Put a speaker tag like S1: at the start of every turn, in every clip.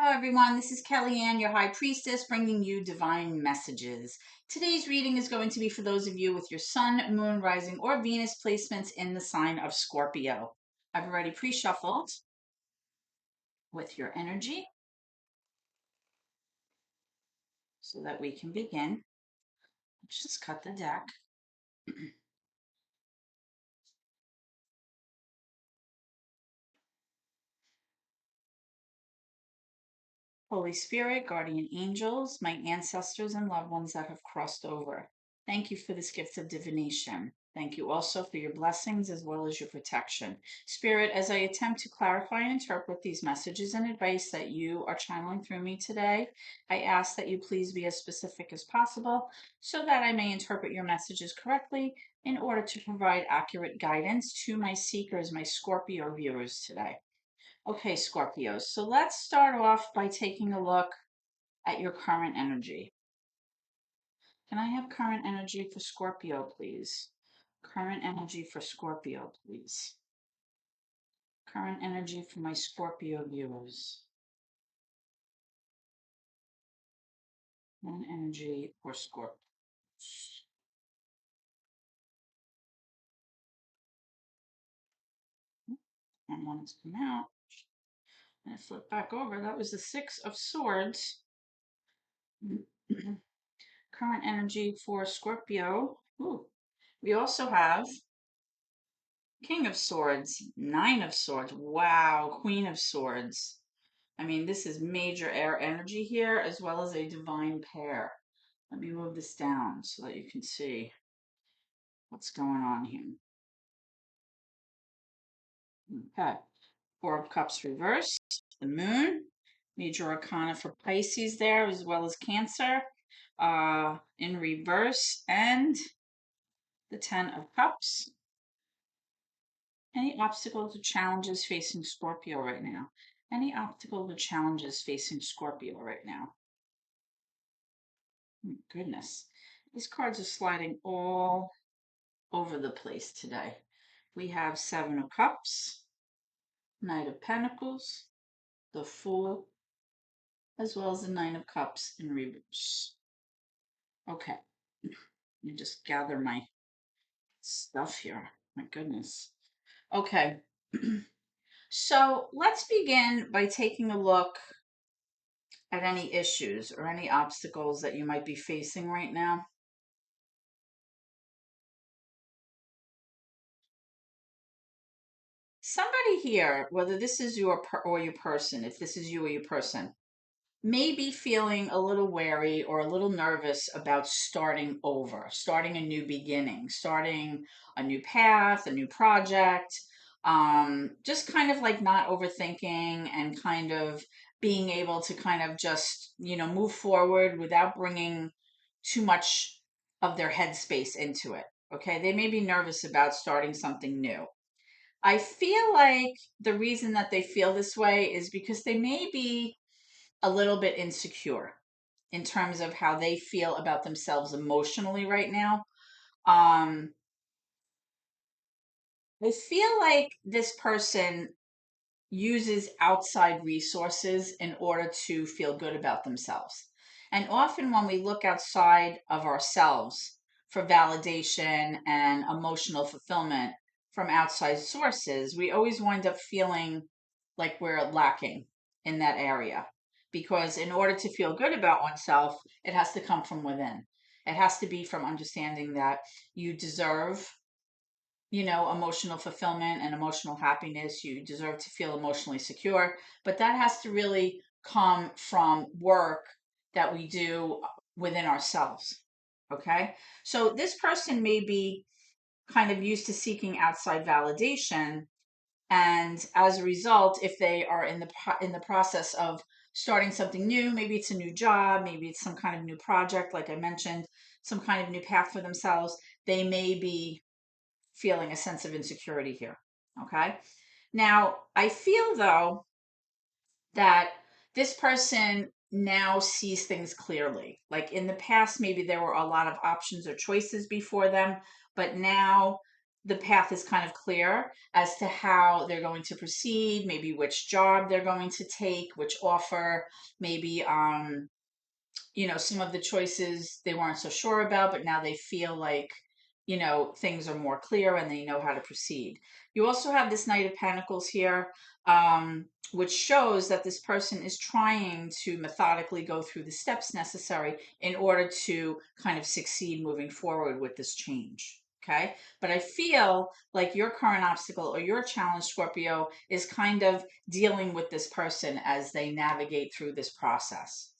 S1: Hello, everyone. This is Kellyanne, your High Priestess, bringing you divine messages. Today's reading is going to be for those of you with your Sun, Moon, Rising, or Venus placements in the sign of Scorpio. I've already pre-shuffled with your energy so that we can begin. Let's just cut the deck. Holy Spirit, guardian angels, my ancestors and loved ones that have crossed over. Thank you for this gift of divination. Thank you also for your blessings as well as your protection. Spirit, as I attempt to clarify and interpret these messages and advice that you are channeling through me today, I ask that you please be as specific as possible so that I may interpret your messages correctly in order to provide accurate guidance to my seekers, my Scorpio viewers today. Okay, Scorpios, so let's start off by taking a look at your current energy. Can I have current energy for Scorpio, please? Current energy for Scorpio, please. Current energy for my Scorpio viewers. Current energy for Scorpios. I want it to come out. And I flip back over. That was the Six of Swords. Current energy for Scorpio. Ooh. We also have King of Swords, Nine of Swords. Wow, Queen of Swords. I mean, this is major air energy here, as well as a divine pair. Let me move this down so that you can see what's going on here. Okay. Four of Cups reversed, the Moon, major arcana for Pisces there, as well as Cancer, in reverse, and the Ten of Cups. Any obstacles or challenges facing Scorpio right now? Any obstacles or challenges facing Scorpio right now? Goodness. These cards are sliding all over the place today. We have Seven of Cups, Knight of Pentacles, the Fool, as well as the Nine of Cups in reverse. Okay. Let me just gather my stuff here. My goodness. Okay. So let's begin by taking a look at any issues or any obstacles that you might be facing right now. Somebody here, whether this is your or your person, if this is you or your person, may be feeling a little wary or a little nervous about starting over, starting a new beginning, starting a new path, a new project, just kind of like not overthinking and kind of being able to kind of just, move forward without bringing too much of their headspace into it. Okay. They may be nervous about starting something new. I feel like the reason that they feel this way is because they may be a little bit insecure in terms of how they feel about themselves emotionally right now. Um, I feel like this person uses outside resources in order to feel good about themselves. And often when we look outside of ourselves for validation and emotional fulfillment from outside sources, we always wind up feeling like we're lacking in that area. Because in order to feel good about oneself, it has to come from within. It has to be from understanding that you deserve emotional fulfillment and emotional happiness. You deserve to feel emotionally secure, but that has to really come from work that we do within ourselves. Okay. So this person may be kind of used to seeking outside validation. And as a result, if they are in the process of starting something new, maybe it's a new job, maybe it's some kind of new project, like I mentioned, some kind of new path for themselves, they may be feeling a sense of insecurity here. Okay. Now, I feel though that this person now sees things clearly. Like in the past, maybe there were a lot of options or choices before them, but now the path is kind of clear as to how they're going to proceed, maybe which job they're going to take, which offer, maybe some of the choices they weren't so sure about, but now they feel like, things are more clear and they know how to proceed. You also have this Knight of Pentacles here, which shows that this person is trying to methodically go through the steps necessary in order to kind of succeed moving forward with this change. Okay. But I feel like your current obstacle or your challenge, Scorpio, is kind of dealing with this person as they navigate through this process.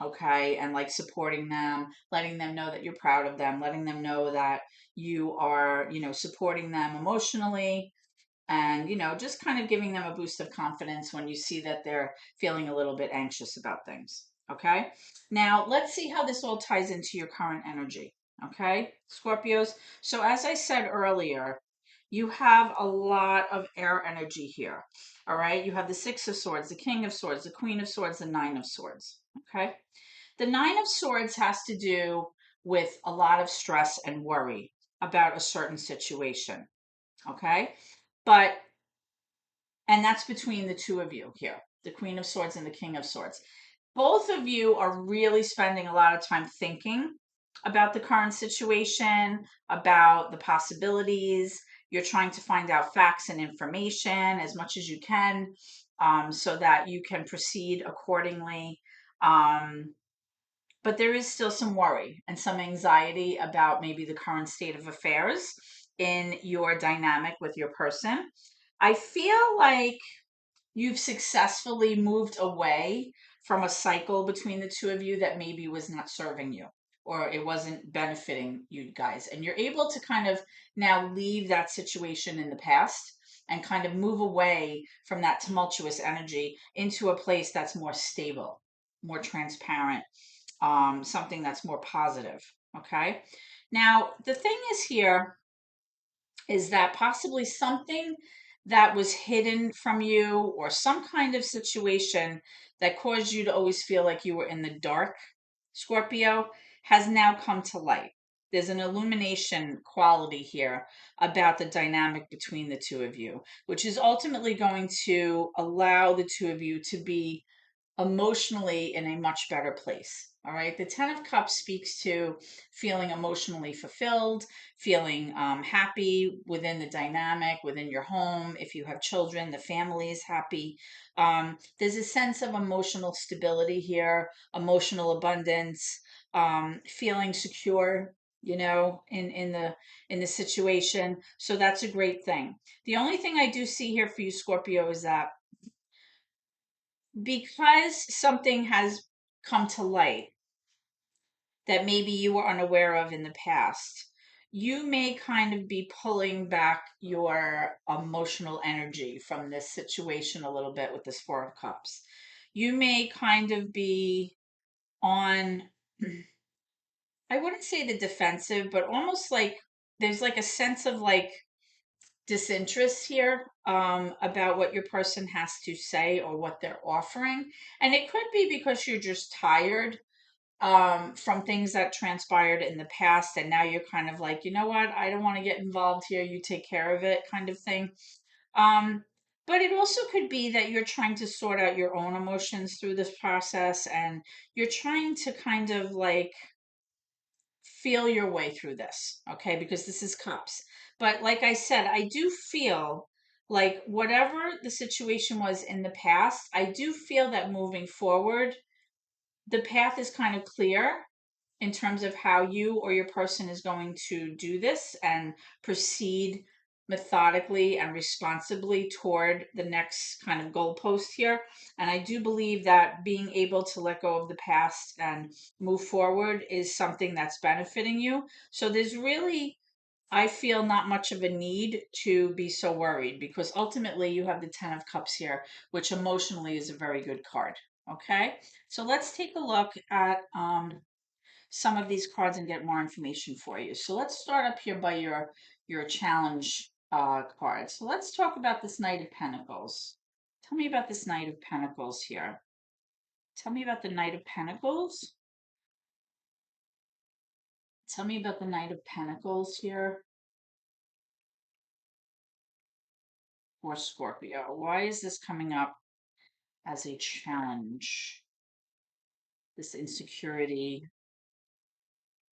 S1: Okay. And like supporting them, letting them know that you're proud of them, letting them know that you are, supporting them emotionally, and just kind of giving them a boost of confidence when you see that they're feeling a little bit anxious about things. Okay, now let's see how this all ties into your current energy. Okay, Scorpios, so as I said earlier, you have a lot of air energy here. All right, you have the Six of Swords, the King of Swords, the Queen of Swords, the Nine of Swords. Okay, the Nine of Swords has to do with a lot of stress and worry about a certain situation. Okay, but and that's between the two of you here, the Queen of Swords and the King of Swords. Both of you are really spending a lot of time thinking about the current situation, about the possibilities. You're trying to find out facts and information as much as you can, so that you can proceed accordingly. But there is still some worry and some anxiety about maybe the current state of affairs in your dynamic with your person. I feel like you've successfully moved away from a cycle between the two of you that maybe was not serving you, or it wasn't benefiting you guys. And you're able to kind of now leave that situation in the past and kind of move away from that tumultuous energy into a place that's more stable, more transparent, something that's more positive. Okay. Now, the thing is here is that possibly something that was hidden from you, or some kind of situation that caused you to always feel like you were in the dark, Scorpio, has now come to light. There's an illumination quality here about the dynamic between the two of you, which is ultimately going to allow the two of you to be emotionally in a much better place. All right. The Ten of Cups speaks to feeling emotionally fulfilled, feeling happy within the dynamic, within your home. If you have children, the family is happy. There's a sense of emotional stability here, emotional abundance, feeling secure, in the situation. So that's a great thing. The only thing I do see here for you, Scorpio, is that because something has come to light that maybe you were unaware of in the past, you may kind of be pulling back your emotional energy from this situation a little bit with this Four of Cups. You may kind of be on, I wouldn't say the defensive, but almost like there's like a sense of like disinterest here, about what your person has to say or what they're offering. And it could be because you're just tired, from things that transpired in the past. And now you're kind of like, you know what? I don't want to get involved here. You take care of it, kind of thing. Um, but it also could be that you're trying to sort out your own emotions through this process, and you're trying to kind of like feel your way through this, okay? Because this is cups. But like I said, I do feel like whatever the situation was in the past, I do feel that moving forward, the path is kind of clear in terms of how you or your person is going to do this and proceed methodically and responsibly toward the next kind of goalpost here. And I do believe that being able to let go of the past and move forward is something that's benefiting you. So there's really, I feel, not much of a need to be so worried, because ultimately you have the Ten of Cups here, which emotionally is a very good card. Okay, so let's take a look at some of these cards and get more information for you. So let's start up here by your challenge card. So let's talk about this Knight of Pentacles. Tell me about this Knight of Pentacles here. Tell me about the Knight of Pentacles. Tell me about the Knight of Pentacles here. for Scorpio. Why is this coming up as a challenge? This insecurity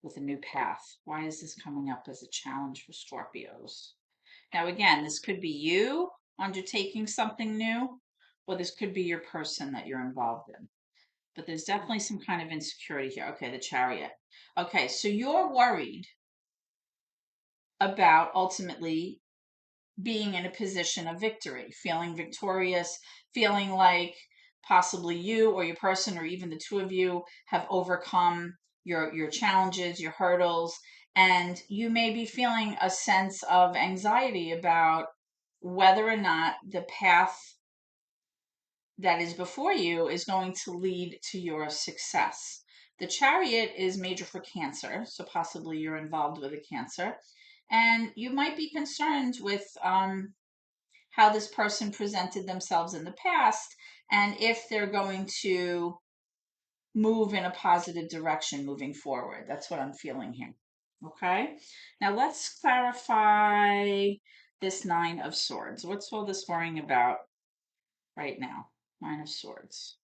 S1: with a new path. Why is this coming up as a challenge for Scorpios? Now, again, this could be you undertaking something new, or this could be your person that you're involved in. But there's definitely some kind of insecurity here. Okay, the Chariot. Okay, so you're worried about ultimately being in a position of victory, feeling victorious, feeling like possibly you or your person or even the two of you have overcome your challenges, your hurdles, and you may be feeling a sense of anxiety about whether or not the path that is before you is going to lead to your success. The Chariot is major for Cancer, so possibly you're involved with a Cancer, and you might be concerned with how this person presented themselves in the past and if they're going to move in a positive direction moving forward. That's what I'm feeling here. Okay. Now let's clarify this Nine of Swords. What's all this worrying about right now? Nine of Swords.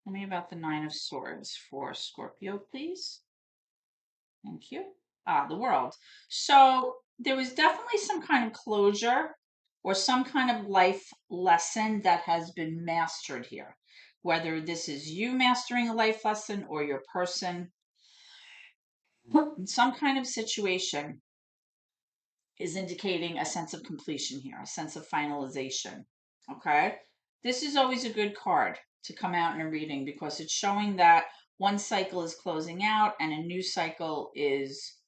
S1: Tell me about the Nine of Swords for Scorpio, please. Thank you. Ah, the World. So there was definitely some kind of closure or some kind of life lesson that has been mastered here. Whether this is you mastering a life lesson or your person, some kind of situation is indicating a sense of completion here, a sense of finalization. Okay. This is always a good card to come out in a reading because it's showing that one cycle is closing out and a new cycle is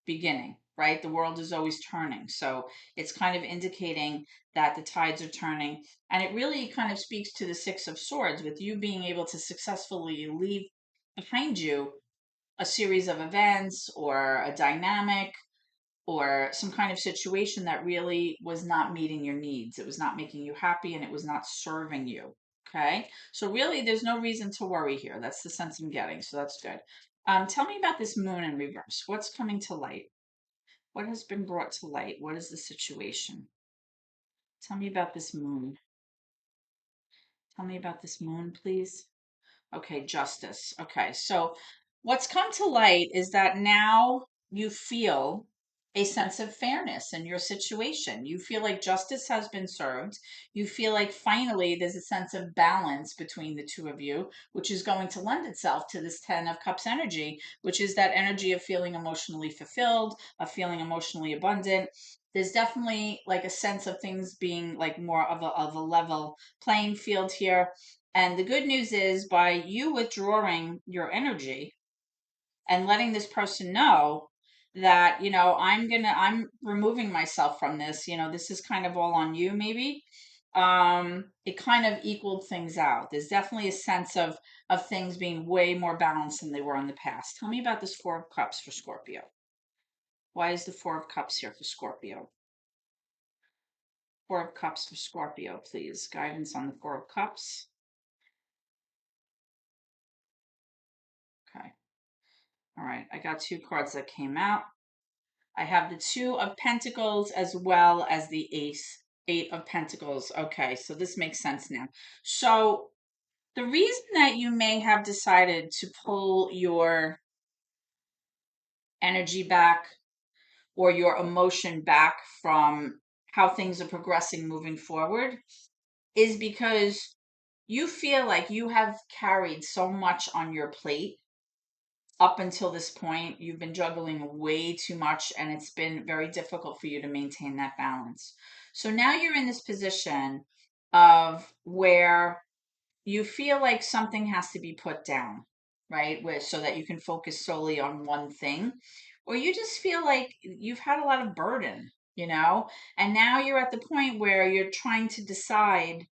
S1: beginning, right? The world is always turning. So it's kind of indicating that the tides are turning. And it really kind of speaks to the Six of Swords with you being able to successfully leave behind you a series of events or a dynamic or some kind of situation that really was not meeting your needs. It was not making you happy and it was not serving you. Okay. So really there's no reason to worry here. That's the sense I'm getting. So that's good. Tell me about this moon in reverse. What's coming to light? What has been brought to light? What is the situation? Tell me about this moon. Tell me about this moon, please. Okay, justice. Okay, so what's come to light is that now you feel a sense of fairness in your situation. You feel like justice has been served. You feel like finally there's a sense of balance between the two of you, which is going to lend itself to this 10 of Cups energy, which is that energy of feeling emotionally fulfilled, of feeling emotionally abundant. There's definitely like a sense of things being like more of a level playing field here, and the good news is by you withdrawing your energy and letting this person know that, I'm removing myself from this, this is kind of all on you, maybe. It kind of equaled things out. There's definitely a sense of things being way more balanced than they were in the past. Tell me about this Four of Cups for Scorpio. Why is the Four of Cups here for Scorpio? Four of Cups for Scorpio, please. Guidance on the Four of Cups. Okay. All right, I got two cards that came out. I have the Two of Pentacles as well as the Eight of Pentacles. Okay, so this makes sense now. So the reason that you may have decided to pull your energy back or your emotion back from how things are progressing moving forward is because you feel like you have carried so much on your plate up until this point. You've been juggling way too much and it's been very difficult for you to maintain that balance. So now you're in this position of where you feel like something has to be put down, right? Where so that you can focus solely on one thing, or you just feel like you've had a lot of burden, and now you're at the point where you're trying to decide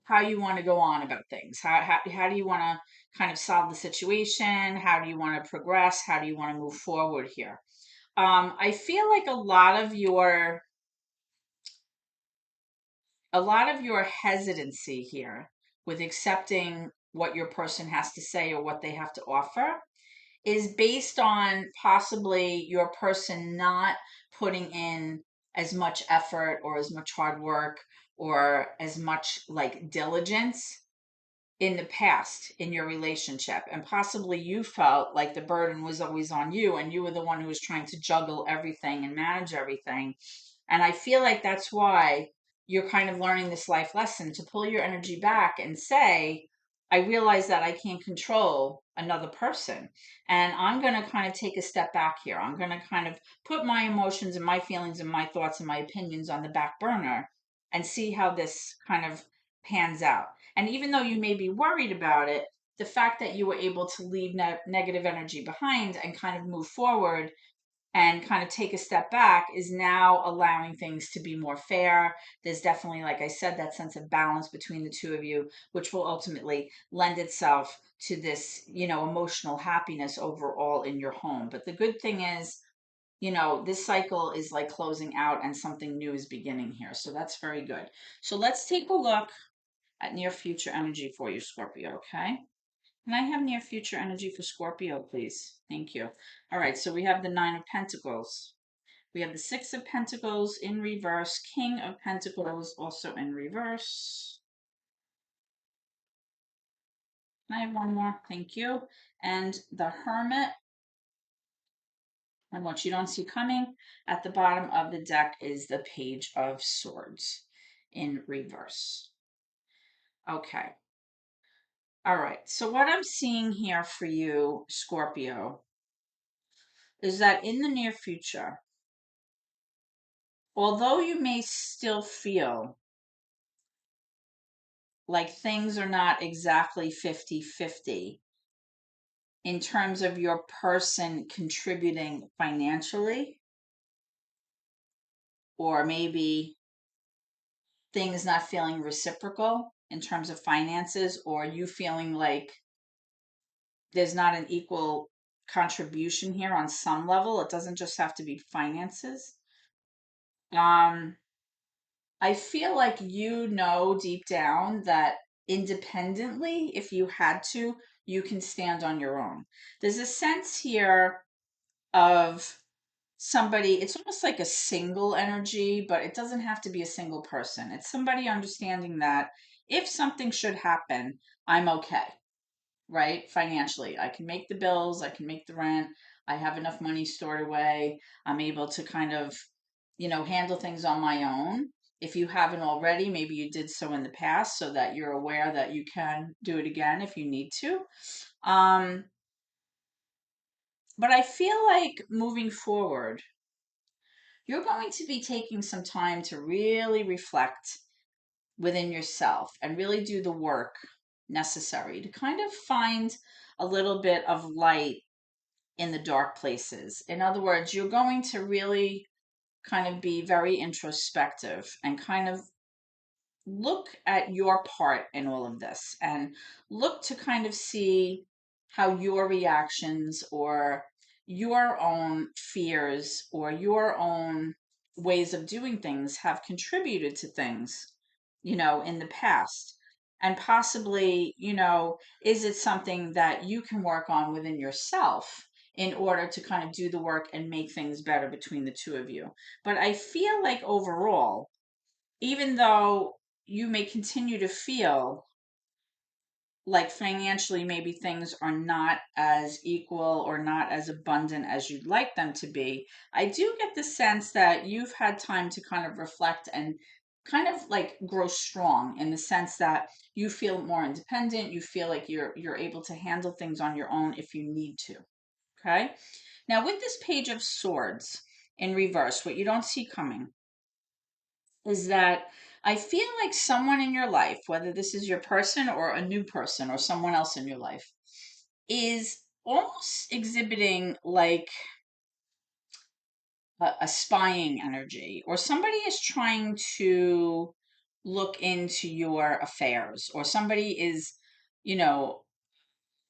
S1: how you want to go on about things. How do you want to kind of solve the situation? How do you want to progress? How do you want to move forward here? I feel like a lot of your hesitancy here with accepting what your person has to say or what they have to offer is based on possibly your person not putting in as much effort or as much hard work or as much like diligence in the past in your relationship, and possibly you felt like the burden was always on you and you were the one who was trying to juggle everything and manage everything. And I feel like that's why you're kind of learning this life lesson to pull your energy back and say, I realize that I can't control another person, and I'm going to kind of take a step back here. I'm going to kind of put my emotions and my feelings and my thoughts and my opinions on the back burner and see how this kind of pans out. And even though you may be worried about it, the fact that you were able to leave negative energy behind and kind of move forward and kind of take a step back is now allowing things to be more fair. There's definitely, like I said, that sense of balance between the two of you, which will ultimately lend itself to this, emotional happiness overall in your home. But the good thing is, this cycle is like closing out and something new is beginning here. So that's very good. So let's take a look at near future energy for you, Scorpio, okay? Can I have near future energy for Scorpio, please? Thank you. All right, so we have the Nine of Pentacles. We have the Six of Pentacles in reverse, King of Pentacles also in reverse. Can I have one more? Thank you. And the Hermit, and what you don't see coming at the bottom of the deck is the Page of Swords in reverse. Okay. All right. So what I'm seeing here for you, Scorpio, is that in the near future, although you may still feel like things are not exactly 50-50 in terms of your person contributing financially, or maybe things not feeling reciprocal in terms of finances, or you feeling like there's not an equal contribution here on some level. It doesn't just have to be finances. Um, I feel like deep down that independently, if you had to, you can stand on your own. There's a sense here of somebody, it's almost like a single energy, but it doesn't have to be a single person. It's somebody understanding that if something should happen, I'm okay, right? Financially, I can make the bills, I can make the rent, I have enough money stored away, I'm able to kind of, handle things on my own. If you haven't already, maybe you did so in the past so that you're aware that you can do it again if you need to. Um, but I feel like moving forward, you're going to be taking some time to really reflect within yourself and really do the work necessary to kind of find a little bit of light in the dark places. In other words, you're going to really kind of be very introspective and kind of look at your part in all of this and look to kind of see how your reactions or your own fears or your own ways of doing things have contributed to things, in the past. And possibly, is it something that you can work on within yourself in order to kind of do the work and make things better between the two of you? But I feel like overall, even though you may continue to feel like financially maybe things are not as equal or not as abundant as you'd like them to be, I do get the sense that you've had time to kind of reflect and kind of like grow strong in the sense that you feel more independent, you feel like you're able to handle things on your own if you need to. Okay? Now with this Page of Swords in reverse, what you don't see coming is that I feel like someone in your life, whether this is your person or a new person or someone else in your life, is almost exhibiting like a spying energy, or somebody is trying to look into your affairs, or somebody is, you know,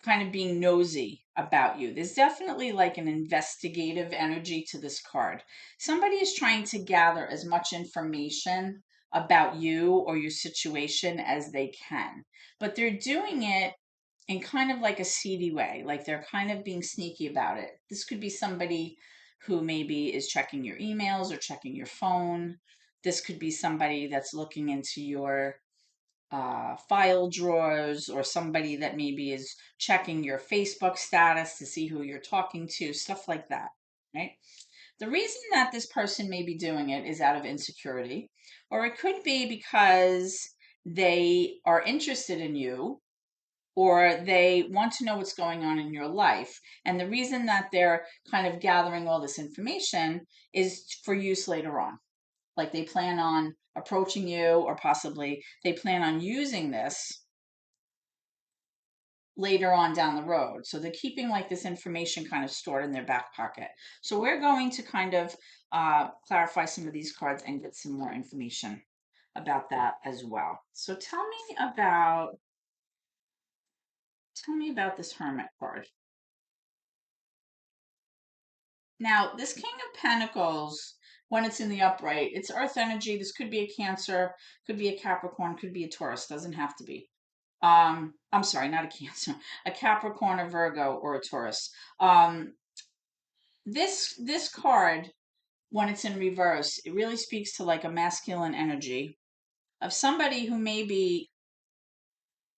S1: kind of being nosy about you. There's definitely like an investigative energy to this card. Somebody is trying to gather as much information about you or your situation as they can, but they're doing it in kind of like a seedy way, like they're kind of being sneaky about it. This could be somebody who maybe is checking your emails or checking your phone. This could be somebody that's looking into your file drawers, or somebody that maybe is checking your Facebook status to see who you're talking to, stuff like that, right? The reason that this person may be doing it is out of insecurity, or it could be because they are interested in you, or they want to know what's going on in your life. And the reason that they're kind of gathering all this information is for use later on. Like they plan on approaching you, or possibly they plan on using this later on down the road. So they're keeping like this information kind of stored in their back pocket. So we're going to kind of clarify some of these cards and get some more information about that as well. So tell me about this Hermit card. Now, this King of Pentacles, when it's in the upright, it's earth energy. This could be a Cancer, could be a Capricorn, could be a Taurus, doesn't have to be. I'm sorry, not a Cancer, a Capricorn, a Virgo, or a Taurus. This card, when it's in reverse, it really speaks to like a masculine energy of somebody who maybe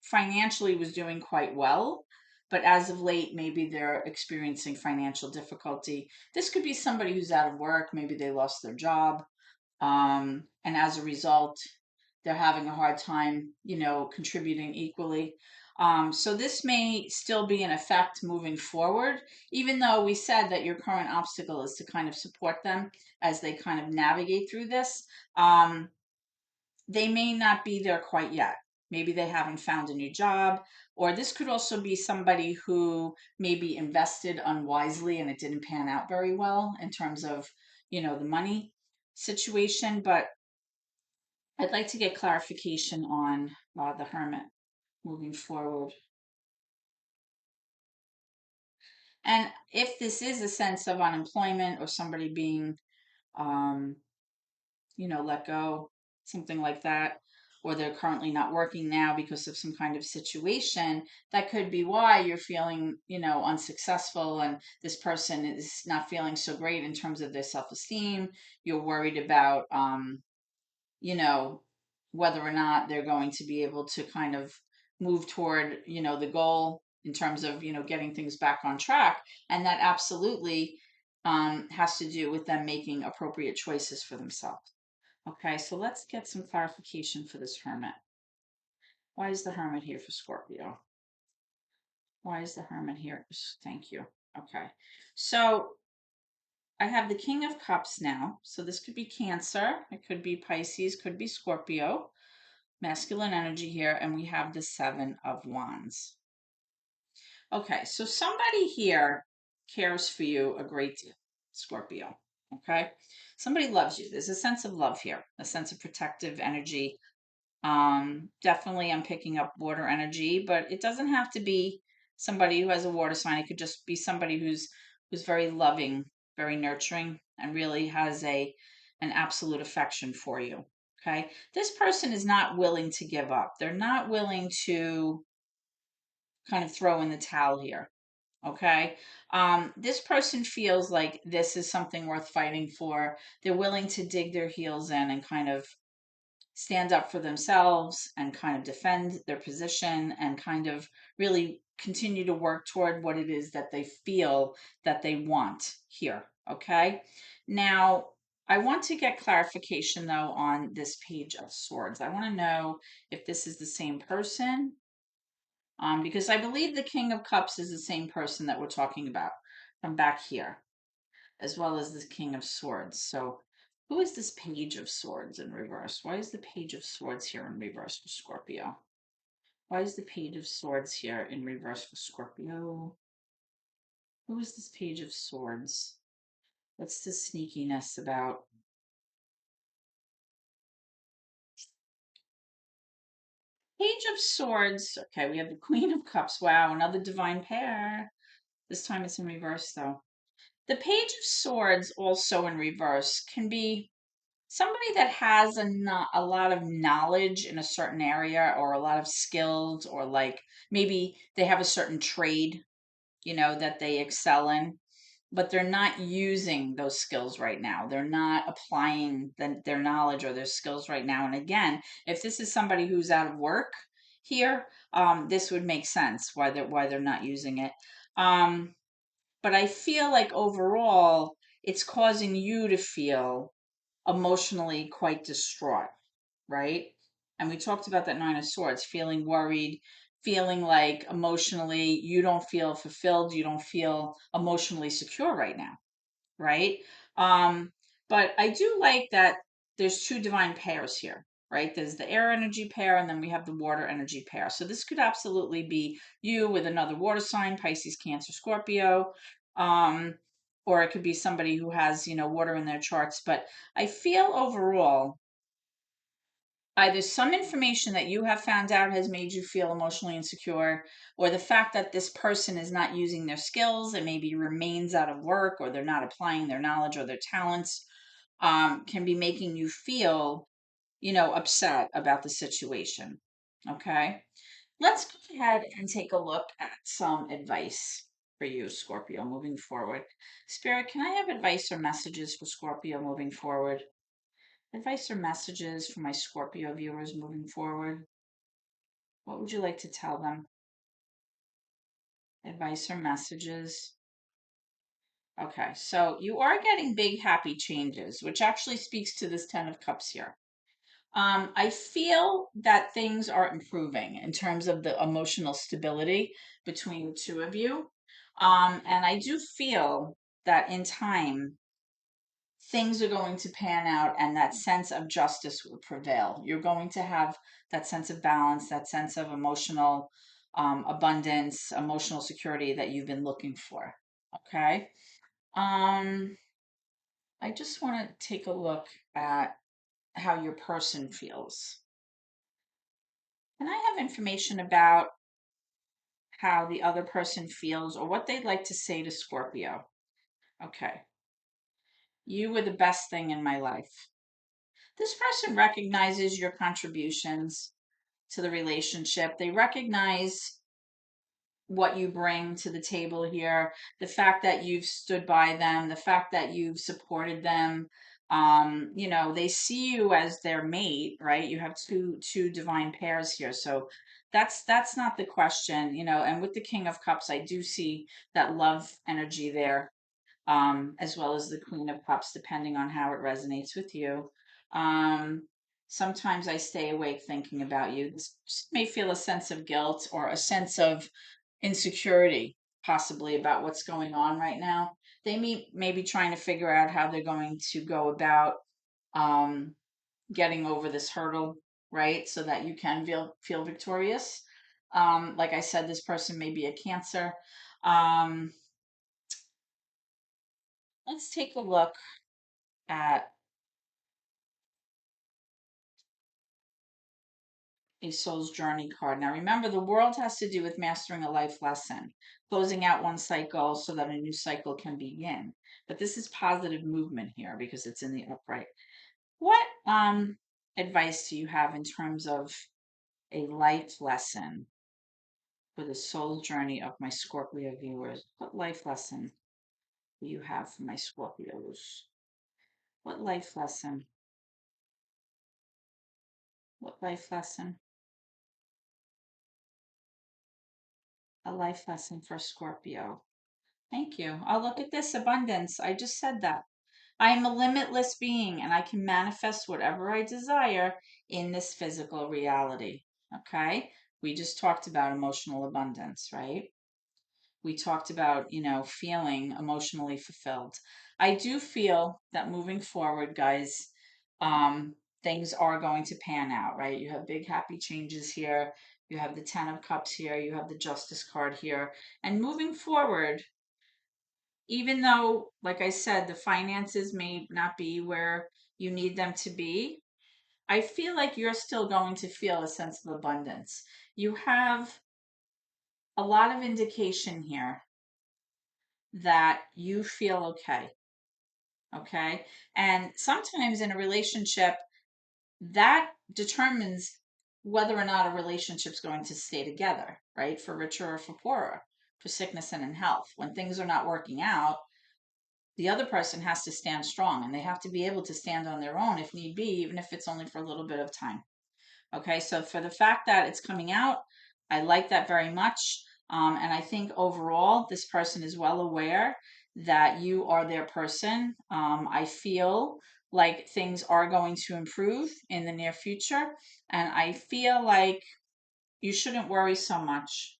S1: financially was doing quite well, but as of late, maybe they're experiencing financial difficulty. This could be somebody who's out of work, maybe they lost their job, and as a result, they're having a hard time, contributing equally. So this may still be in effect moving forward, even though we said that your current obstacle is to kind of support them as they kind of navigate through this. They may not be there quite yet. Maybe they haven't found a new job, or this could also be somebody who maybe invested unwisely and it didn't pan out very well in terms of, the money situation. But I'd like to get clarification on the Hermit moving forward. And if this is a sense of unemployment or somebody being, um, let go, something like that, or they're currently not working now because of some kind of situation, that could be why you're feeling, unsuccessful, and this person is not feeling so great in terms of their self-esteem. You're worried about, you know, whether or not they're going to be able to kind of move toward, the goal in terms of, getting things back on track. And that absolutely has to do with them making appropriate choices for themselves. Okay, so let's get some clarification for this Hermit. Why is the Hermit here for Scorpio? Why is the Hermit here? Thank you. Okay, so I have the King of Cups now. So this could be Cancer, it could be Pisces, could be Scorpio. Masculine energy here, and we have the Seven of Wands. Okay, so somebody here cares for you a great deal, Scorpio. Okay, somebody loves you. There's a sense of love here, a sense of protective energy. Definitely I'm picking up water energy, but it doesn't have to be somebody who has a water sign. It could just be somebody who's very loving, very nurturing, and really has an absolute affection for you. Okay. This person is not willing to give up. They're not willing to kind of throw in the towel here. Okay. This person feels like this is something worth fighting for. They're willing to dig their heels in and kind of stand up for themselves and kind of defend their position and kind of really continue to work toward what it is that they feel that they want here. Okay. Now, I want to get clarification though on this Page of Swords. I want to know if this is the same person, because I believe the King of Cups is the same person that we're talking about from back here, as well as the King of Swords. So who is this Page of Swords in reverse? Why is the Page of Swords here in reverse for Scorpio? Why is the Page of Swords here in reverse for Scorpio? Who is this Page of Swords? What's the sneakiness about? Page of Swords. Okay, we have the Queen of Cups. Wow, another divine pair. This time it's in reverse though. The Page of Swords, also in reverse, can be somebody that has a lot of knowledge in a certain area, or a lot of skills, or like maybe they have a certain trade, that they excel in. but they're not using those skills right now. They're not applying their knowledge or their skills right now. And again, if this is somebody who's out of work here, this would make sense why they're not using it. But I feel like overall, it's causing you to feel emotionally quite distraught, right? And we talked about that Nine of Swords, feeling worried, feeling like emotionally you don't feel fulfilled, you don't feel emotionally secure right now, right? Um, but I do like that there's two divine pairs here, right? There's the air energy pair, and then we have the water energy pair. So this could absolutely be you with another water sign, Pisces, Cancer, Scorpio. Um, or it could be somebody who has, water in their charts. But I feel overall either some information that you have found out has made you feel emotionally insecure, or the fact that this person is not using their skills and maybe remains out of work, or they're not applying their knowledge or their talents, can be making you feel, upset about the situation. Okay. Let's go ahead and take a look at some advice for you, Scorpio, moving forward. Spirit, can I have advice or messages for Scorpio moving forward? Advice or messages for my Scorpio viewers moving forward? What would you like to tell them? Advice or messages? Okay, so you are getting big happy changes, which actually speaks to this Ten of Cups here. I feel that things are improving in terms of the emotional stability between the two of you. And I do feel that in time, things are going to pan out and that sense of justice will prevail. You're going to have that sense of balance, that sense of emotional abundance, emotional security that you've been looking for. Okay. Um, I just want to take a look at how your person feels. And I have information about how the other person feels or what they'd like to say to Scorpio. Okay. You were the best thing in my life. This person recognizes your contributions to the relationship. They recognize what you bring to the table here, the fact that you've stood by them, the fact that you've supported them. They see you as their mate, right? You have two divine pairs here. So that's not the question, and with the King of Cups, I do see that love energy there, as well as the Queen of Cups, depending on how it resonates with you. Um, Sometimes I stay awake thinking about you. This may feel a sense of guilt or a sense of insecurity, possibly about what's going on right now. They may be trying to figure out how they're going to go about um, getting over this hurdle, right? So that you can feel victorious. Like I said, this person may be a Cancer. Um, let's take a look at a soul's journey card. Now, remember, the world has to do with mastering a life lesson, closing out one cycle so that a new cycle can begin. But this is positive movement here because it's in the upright. What advice do you have in terms of a life lesson for the soul journey of my Scorpio viewers? What life lesson do you have for my Scorpios? What life lesson? What life lesson? A life lesson for Scorpio. Thank you. Oh, look at this abundance. I just said that. I am a limitless being and I can manifest whatever I desire in this physical reality. Okay? We just talked about emotional abundance, right? We talked about, feeling emotionally fulfilled. I do feel that moving forward, guys, things are going to pan out, right? You have big happy changes here. You have the Ten of Cups here. You have the Justice card here. And moving forward, even though, like I said, the finances may not be where you need them to be, I feel like you're still going to feel a sense of abundance. You have a lot of indication here that you feel okay. Okay. And sometimes in a relationship, that determines whether or not a relationship's going to stay together, right? For richer or for poorer, for sickness and in health. When things are not working out, The other person has to stand strong, and they have to be able to stand on their own if need be, even if it's only for a little bit of time. Okay, so for the fact that it's coming out, I like that very much. And I think overall, this person is well aware that you are their person. I feel like things are going to improve in the near future. And I feel like you shouldn't worry so much,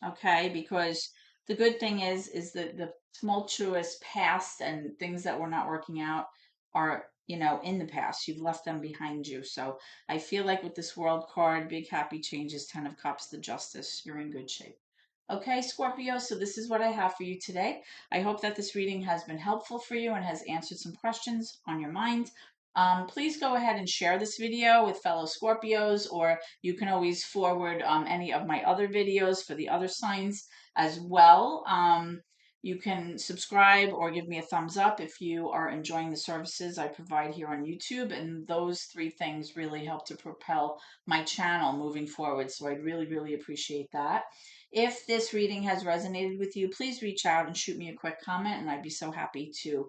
S1: okay? Because the good thing is that the tumultuous past and things that were not working out are, in the past. You've left them behind you. So I feel like with this world card, big happy changes, 10 of cups, the justice, you're in good shape. Okay, Scorpio, so this is what I have for you today. I hope that this reading has been helpful for you and has answered some questions on your mind. Please go ahead and share this video with fellow Scorpios, or you can always forward any of my other videos for the other signs as well. You can subscribe or give me a thumbs up if you are enjoying the services I provide here on YouTube, and those three things really help to propel my channel moving forward, so I'd really, really appreciate that. If this reading has resonated with you, please reach out and shoot me a quick comment, and I'd be so happy to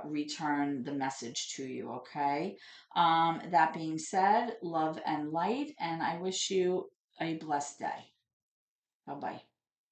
S1: return the message to you, okay? That being said, love and light, and I wish you a blessed day. Bye bye.